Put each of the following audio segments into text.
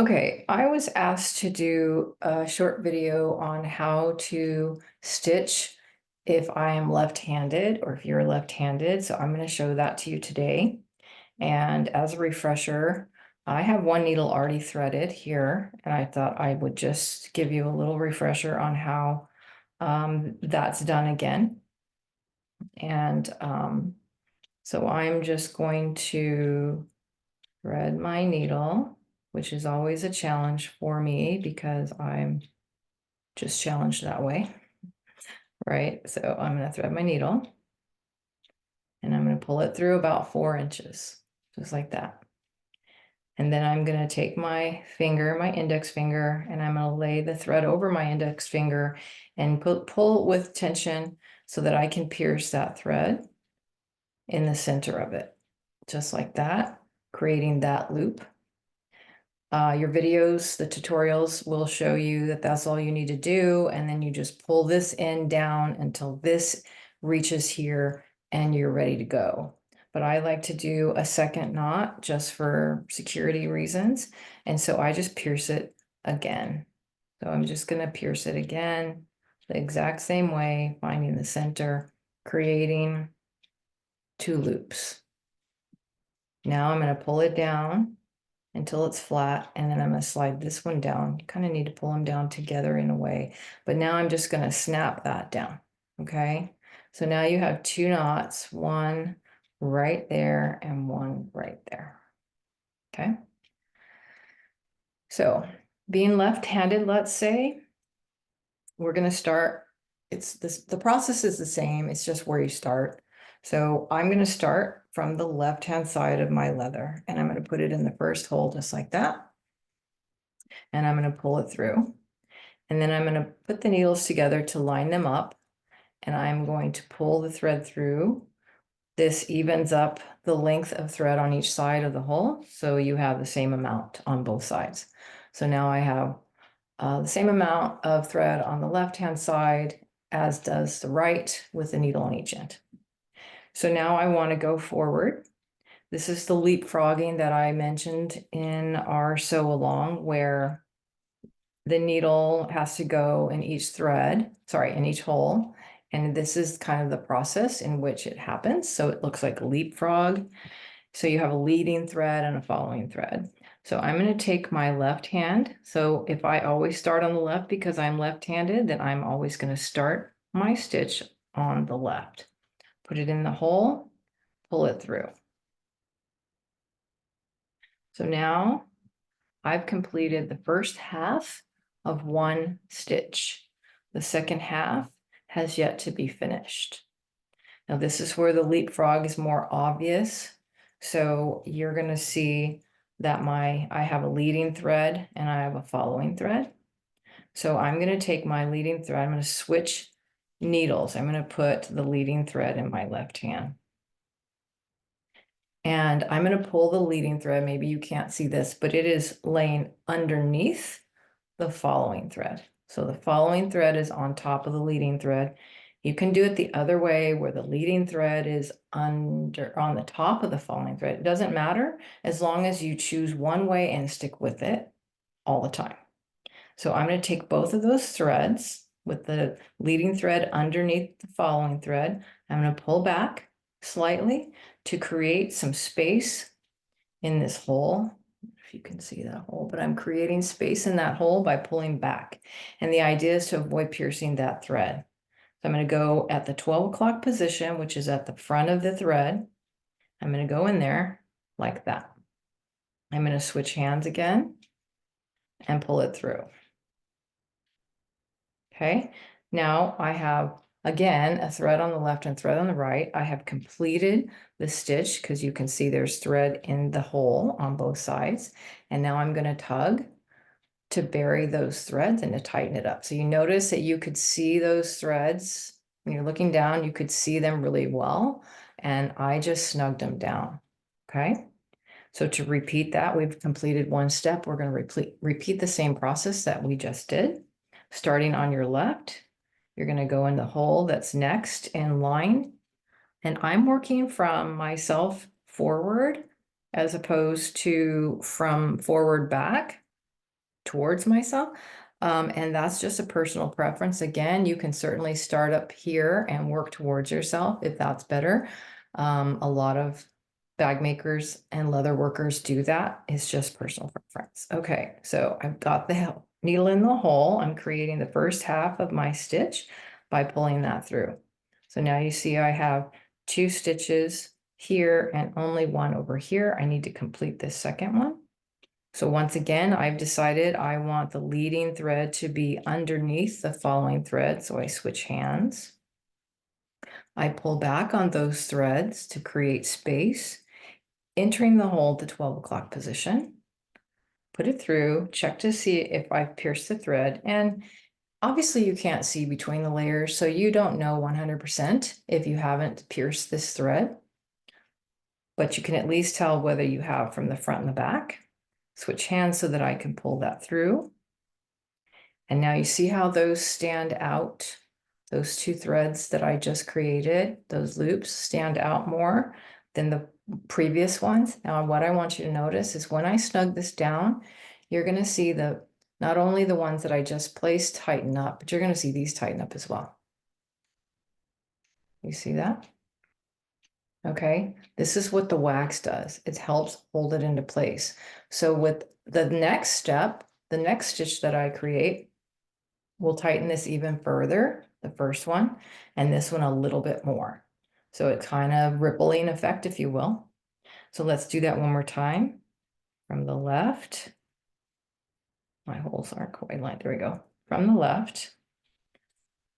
Okay, I was asked to do a short video on how to stitch if I am left-handed or if you're left-handed. So I'm going to show that to you today. And as a refresher, I have one needle already threaded here, and I thought I would just give you a little refresher on how that's done again. And so I'm just going to thread my needle, which is always a challenge for me because I'm just challenged that way, right? So I'm going to thread my needle and I'm going to pull it through about 4 inches, just like that. And then I'm going to take my finger, my index finger, and I'm going to lay the thread over my index finger and pull with tension so that I can pierce that thread in the center of it, just like that, creating that loop. Your videos, the tutorials will show you that that's all you need to do. And then you just pull this end down until this reaches here and you're ready to go. But I like to do a second knot just for security reasons. And so I just pierce it again. So I'm just going to pierce it again, the exact same way, finding the center, creating 2 loops. Now I'm going to pull it down until it's flat, and then I'm going to slide this one down. You kind of need to pull them down together in a way, but now I'm just going to snap that down. Okay, so now you have 2 knots, one right there and one right there. Okay, so being left-handed, let's say, we're going to start. The process is the same, it's just where you start. So I'm going to start from the left-hand side of my leather, and I'm going to put it in the first hole just like that. And I'm going to pull it through. And then I'm going to put the needles together to line them up. And I'm going to pull the thread through. This evens up the length of thread on each side of the hole. So you have the same amount on both sides. So now I have the same amount of thread on the left-hand side as does the right, with the needle on each end. So now I want to go forward. This is the leapfrogging that I mentioned in our sew along, where the needle has to go in each thread, in each hole. And this is kind of the process in which it happens. So it looks like a leapfrog. So you have a leading thread and a following thread. So I'm going to take my left hand. So if I always start on the left because I'm left-handed, then I'm always going to start my stitch on the left. Put it in the hole, pull it through. So now I've completed the first half of one stitch. The second half has yet to be finished. Now this is where the leapfrog is more obvious. So you're going to see that I have a leading thread and I have a following thread. So I'm going to take my leading thread, I'm going to switch needles. I'm going to put the leading thread in my left hand. And I'm going to pull the leading thread. Maybe you can't see this, but it is laying underneath the following thread. So the following thread is on top of the leading thread. You can do it the other way, where the leading thread is on the top of the following thread. It doesn't matter as long as you choose one way and stick with it all the time. So I'm going to take both of those threads with the leading thread underneath the following thread. I'm going to pull back slightly to create some space in this hole. If you can see that hole, but I'm creating space in that hole by pulling back. And the idea is to avoid piercing that thread. So I'm going to go at the 12 o'clock position, which is at the front of the thread. I'm going to go in there like that. I'm going to switch hands again and pull it through. Okay, now I have, again, a thread on the left and thread on the right. I have completed the stitch because you can see there's thread in the hole on both sides. And now I'm going to tug to bury those threads and to tighten it up. So you notice that you could see those threads when you're looking down, you could see them really well. And I just snugged them down. Okay. So to repeat that, we've completed one step. We're going to repeat the same process that we just did. Starting on your left, you're going to go in the hole that's next in line. And I'm working from myself forward as opposed to from forward back. towards myself. And that's just a personal preference. Again, you can certainly start up here and work towards yourself if that's better. A lot of bag makers and leather workers do that. It's just personal preference. Okay, so I've got the needle in the hole. I'm creating the first half of my stitch by pulling that through. So now you see I have 2 stitches here and only 1 over here. I need to complete this second one. So once again, I've decided I want the leading thread to be underneath the following thread. So I switch hands. I pull back on those threads to create space, entering the hole to 12 o'clock position. Put it through, check to see if I've pierced the thread. And obviously you can't see between the layers, so you don't know 100% if you haven't pierced this thread. But you can at least tell whether you have from the front and the back. Switch hands so that I can pull that through. And now you see how those stand out. Those 2 threads that I just created, those loops stand out more than the previous ones. Now, what I want you to notice is when I snug this down, you're going to see not only the ones that I just placed tighten up, but you're going to see these tighten up as well. You see that? Okay, this is what the wax does. It helps hold it into place. So with the next step, the next stitch that I create, we'll tighten this even further, the first one, and this one a little bit more. So it's kind of rippling effect, if you will. So let's do that one more time. From the left, my holes aren't quite lined, there we go. From the left,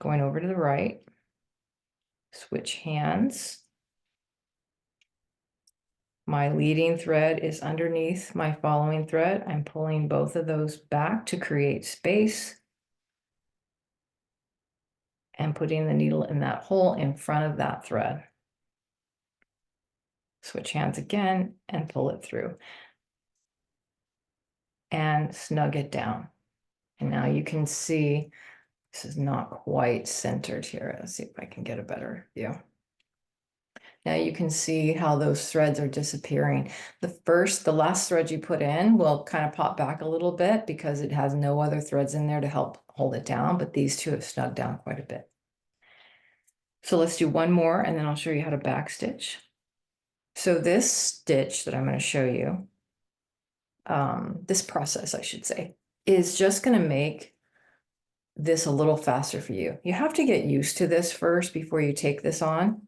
going over to the right, switch hands. My leading thread is underneath my following thread. I'm pulling both of those back to create space and putting the needle in that hole in front of that thread. Switch hands again and pull it through and snug it down. And now you can see this is not quite centered here. Let's see if I can get a better view. Now you can see how those threads are disappearing. The last thread you put in will kind of pop back a little bit because it has no other threads in there to help hold it down, but these 2 have snugged down quite a bit. So let's do one more and then I'll show you how to backstitch. So this stitch that I'm going to show you, this process, I should say, is just going to make this a little faster for you. You have to get used to this first before you take this on,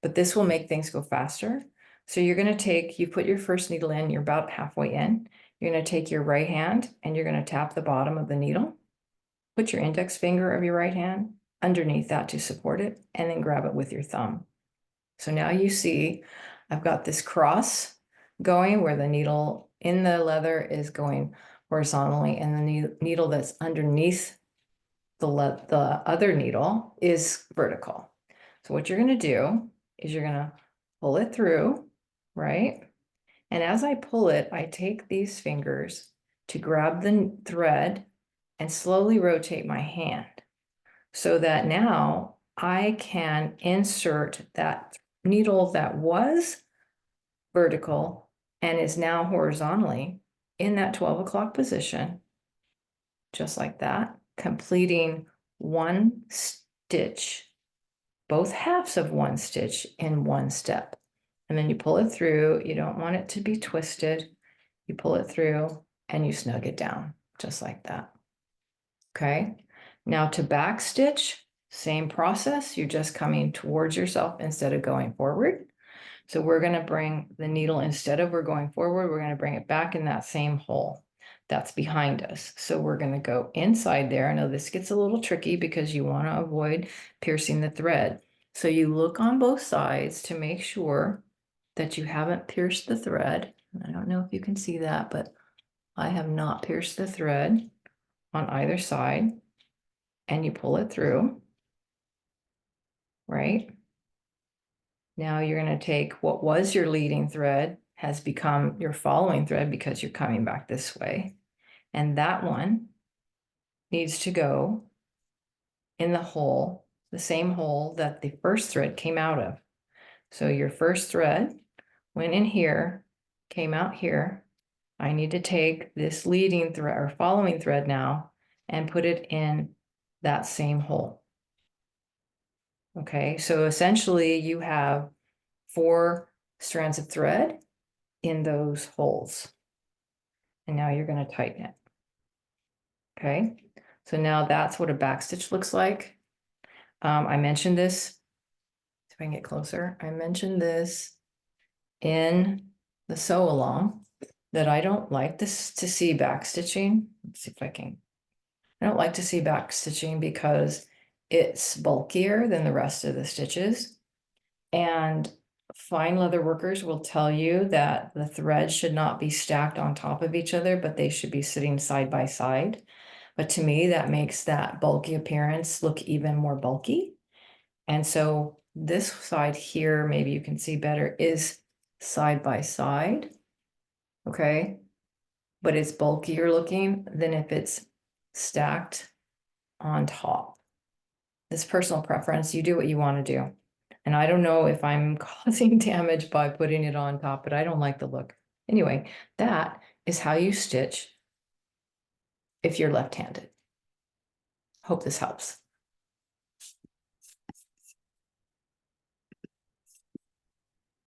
but this will make things go faster. So you're going to you put your first needle in, you're about halfway in. You're going to take your right hand and you're going to tap the bottom of the needle. Put your index finger of your right hand underneath that to support it, and then grab it with your thumb. So now you see I've got this cross going where the needle in the leather is going horizontally, and the needle that's underneath the other needle is vertical. So what you're going to do is you're going to pull it through, right? And as I pull it, I take these fingers to grab the thread and slowly rotate my hand so that now I can insert that needle that was vertical and is now horizontally in that 12 o'clock position, just like that, completing one stitch, both halves of one stitch in one step. And then you pull it through. You don't want it to be twisted. You pull it through and you snug it down just like that. Okay. Now to back stitch, same process. You're just coming towards yourself instead of going forward. So we're going to bring the needle, instead of we're going forward, we're going to bring it back in that same hole that's behind us. So we're going to go inside there. I know this gets a little tricky because you want to avoid piercing the thread. So you look on both sides to make sure that you haven't pierced the thread. I don't know if you can see that, but I have not pierced the thread on either side. And you pull it through, right? Now you're going to take what was your leading thread has become your following thread because you're coming back this way. And that one needs to go in the hole, the same hole that the first thread came out of. So your first thread went in here, came out here, I need to take this leading thread or following thread now and put it in that same hole. Okay, so essentially you have 4 strands of thread in those holes. And now you're going to tighten it. Okay, so now that's what a backstitch looks like. I mentioned this, if I can get closer, I mentioned this in the sew along that I don't like this to see backstitching. Let's see if I can. I don't like to see backstitching because it's bulkier than the rest of the stitches. And fine leather workers will tell you that the threads should not be stacked on top of each other, but they should be sitting side by side. But to me, that makes that bulky appearance look even more bulky. And so this side here, maybe you can see better, is side by side. Okay. But it's bulkier looking than if it's stacked on top. This personal preference, you do what you want to do. And I don't know if I'm causing damage by putting it on top, but I don't like the look. Anyway, that is how you stitch if you're left-handed. Hope this helps.